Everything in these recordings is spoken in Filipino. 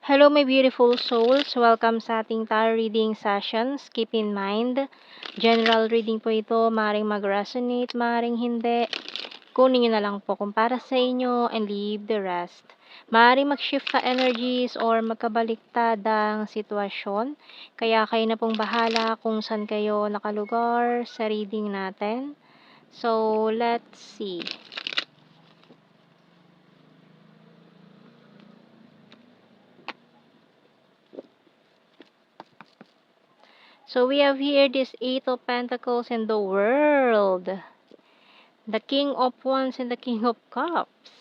Hello my beautiful souls, welcome sa ating tarot reading sessions. Keep in mind, general reading po ito, maaaring mag-resonate, maaaring hindi. Kunin nyo na lang po kung para sa inyo and leave the rest. Maaaring mag-shift sa energies or magkabaliktad ang sitwasyon. Kaya kayo na pong bahala kung saan kayo nakalugar sa reading natin. So, let's see. So we have here this Eight of Pentacles in the World. The King of Wands and the King of Cups.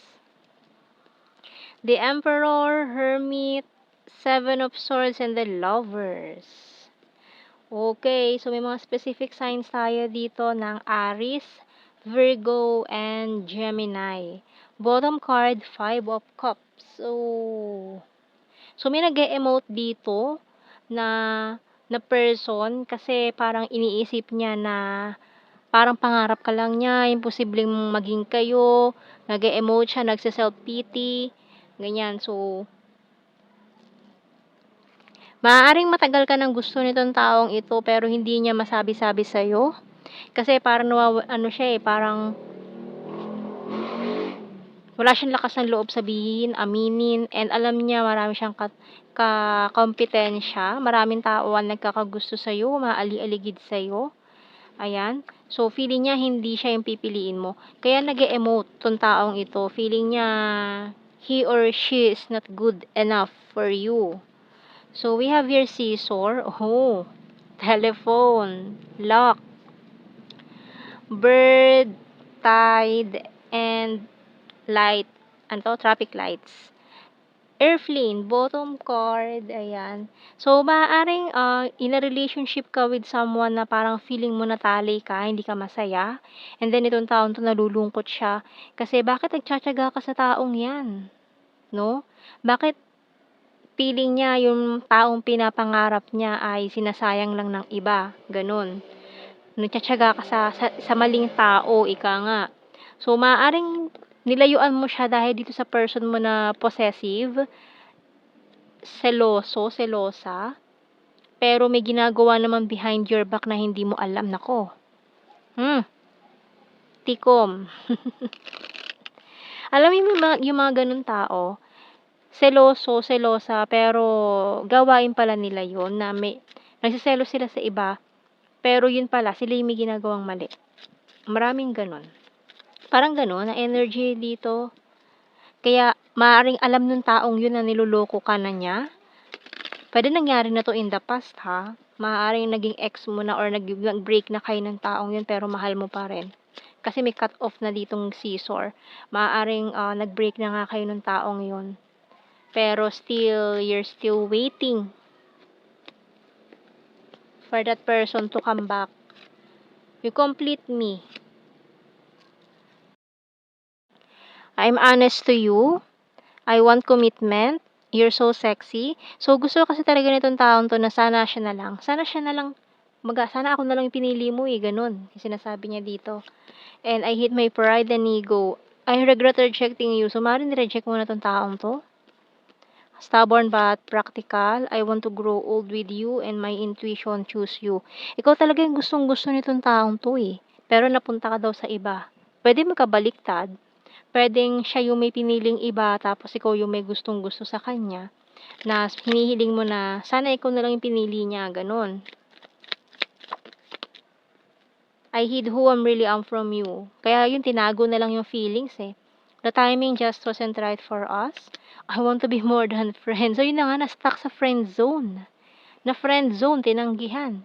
The Emperor, Hermit, Seven of Swords, and the Lovers. Okay, so may mga specific signs tayo dito ng Aries, Virgo, and Gemini. Bottom card, Five of Cups. So may nag-emote dito na person kasi parang iniisip niya na parang pangarap ka lang niya, imposibleng maging kayo, nag-e-emote siya, nagse-self-pity, ganyan. So, maaaring matagal ka ng gusto nitong taong ito pero hindi niya masabi-sabi sa'yo. Kasi parang parang wala siyang lakas ng loob sabihin, aminin, and alam niya marami siyang kompetensya, maraming tao ang nagkakagusto sa'yo, maali-aligid sa'yo. Ayan. So, feeling niya hindi siya yung pipiliin mo. Kaya nag-e-emote tong taong ito. Feeling niya he or she is not good enough for you. So, we have here scissor. Oh, telephone, lock, bird, tide, and light. Ano to? Traffic lights. Earthling, bottom card, ayan. So, maaaring in a relationship ka with someone na parang feeling mo natali ka, hindi ka masaya. And then, itong taon to nalulungkot siya. Kasi, bakit nagtsatsaga ka sa taong yan? No? Bakit feeling niya yung taong pinapangarap niya ay sinasayang lang ng iba? Ganun. Nagtsatsaga ka sa maling tao, ika nga. So, maaaring nilayuan mo siya dahil dito sa person mo na possessive, seloso, selosa, pero may ginagawa naman behind your back na hindi mo alam. Nako. Tikom. Alam mo yung mga ganun tao, seloso, selosa, pero gawain pala nila yun na nagsiselos sila sa iba, pero yun pala, sila yung may ginagawang mali. Maraming ganun. Parang ganun, na energy dito. Kaya, maaaring alam nung taong yun na niloloko ka na niya. Pwede nangyari na to in the past, ha? Maaaring naging ex mo na or nag-break na kayo ng taong yun pero mahal mo pa rin. Kasi may cut off na ditong scissor. Maaaring nag-break na nga kayo ng taong yun. Pero you're still waiting for that person to come back. You complete me. I'm honest to you. I want commitment. You're so sexy. So, gusto kasi talaga nitong taong to na sana siya na lang. Sana ako na lang yung pinili mo ganun. Yung sinasabi niya dito. And I hate my pride and ego. I regret rejecting you. So, maaaring nireject mo na tong taong to. Stubborn but practical. I want to grow old with you and my intuition choose you. Ikaw talaga yung gustong-gusto nitong taong to Pero napunta ka daw sa iba. Pwede magkabaliktad. Pwedeng siya yung may piniling iba tapos ikaw yung may gustong-gusto sa kanya na hinihiling mo na sana ikaw na lang yung pinili niya, ganun. I hid who I'm really am from you. Kaya yun, tinago na lang yung feelings The timing just wasn't right for us. I want to be more than friends. So yun na nga, na-stuck sa friend zone. Na friend zone, tinanggihan.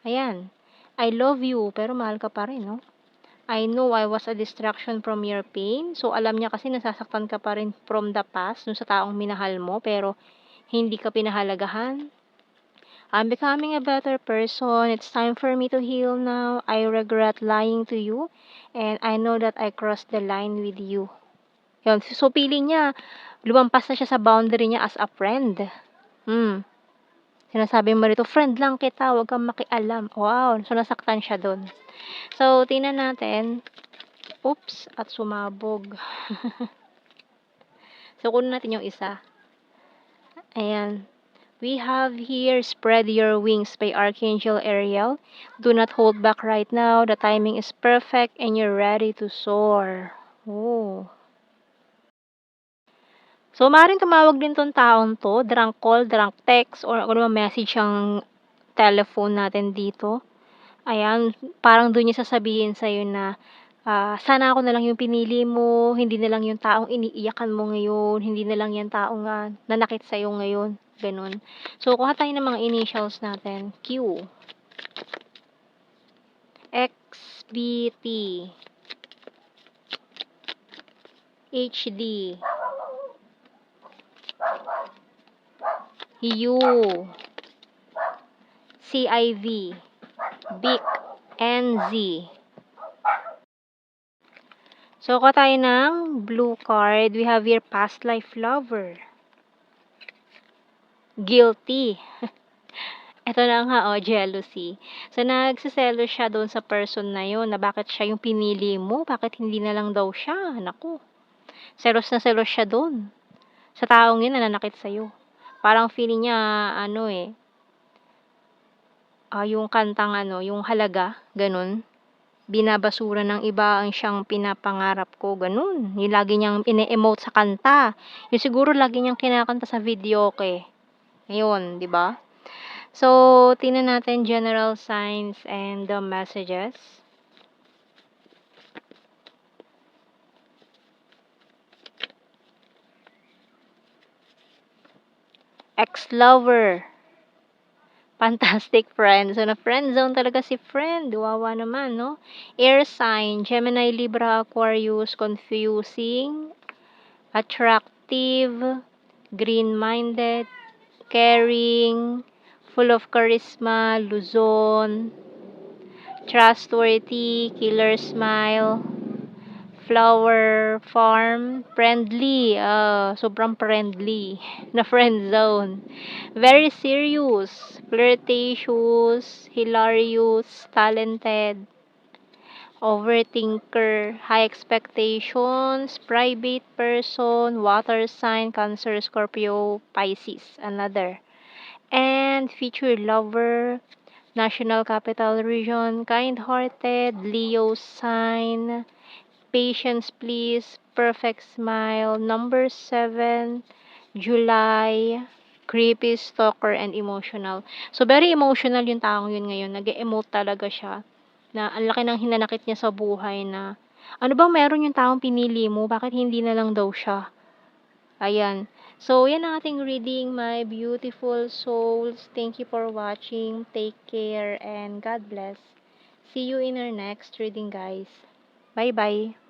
Ayan. I love you, pero mahal ka pa rin, no? I know I was a distraction from your pain. So, alam niya kasi nasasaktan ka pa rin from the past, dun sa taong minahal mo, pero hindi ka pinahalagahan. I'm becoming a better person. It's time for me to heal now. I regret lying to you, and I know that I crossed the line with you. Yun. So, feeling niya, lumampas na siya sa boundary niya as a friend. Sinasabi mo rito, friend lang kita, huwag kang makialam. Wow, so nasaktan siya dun. So, tingnan natin. Oops, at sumabog. So, kunin natin yung isa. Ayan. We have here Spread Your Wings by Archangel Ariel. Do not hold back right now. The timing is perfect and you're ready to soar. Oh. So, maaaring tumawag din 'tong taong 'to, drunk call, drunk text, or kung ano message ang telephone natin dito. Ayan, parang dun niya sasabihin sa'yo na, sana ako na lang yung pinili mo, hindi na lang yung taong iniiyakan mo ngayon, hindi na lang yung taong, nanakit sa'yo ngayon, gano'n. So, kuha tayo ng mga initials natin, Q, X, B, T, H, D, U, C, I, V, Vic, N, Z. So, kuha tayo ng blue card. We have here past life lover. Guilty. Eto na nga, oh, jealousy. So, nagseselos siya doon sa person na yun, na bakit siya yung pinili mo, bakit hindi na lang daw siya. Naku, selos na selos siya doon. Sa taong yun, nananakit sa'yo. Parang feeling niya, ano eh, yung kantang ano, yung halaga, ganun. Binabasura ng iba ang siyang pinapangarap ko, ganun. Yung lagi niyang ine-emote sa kanta. Yung siguro lagi niyang kinakanta sa videoke. Ayun, di ba? So, tingnan natin general signs and the messages. Ex-lover. Fantastic friend. So, na-friend zone talaga si friend. Wawa naman, no? Air sign. Gemini, Libra, Aquarius. Confusing. Attractive. Green-minded. Caring. Full of charisma. Luzon. Trustworthy. Killer smile. Flower farm, friendly, sobrang friendly, na friend zone. Very serious, flirtatious, hilarious, talented, overthinker, high expectations, private person, water sign, Cancer, Scorpio, Pisces, another. And future lover, national capital region, kind-hearted, Leo sign, patience please, perfect smile, number 7, July, creepy, stalker, and emotional. So, very emotional yung taong yun ngayon. Nag-e-emote talaga siya. Na ang laki ng hinanakit niya sa buhay na, ano bang meron yung taong pinili mo? Bakit hindi na lang daw siya? Ayan. So, yan ang ating reading, my beautiful souls. Thank you for watching. Take care and God bless. See you in our next reading, guys. Bye-bye.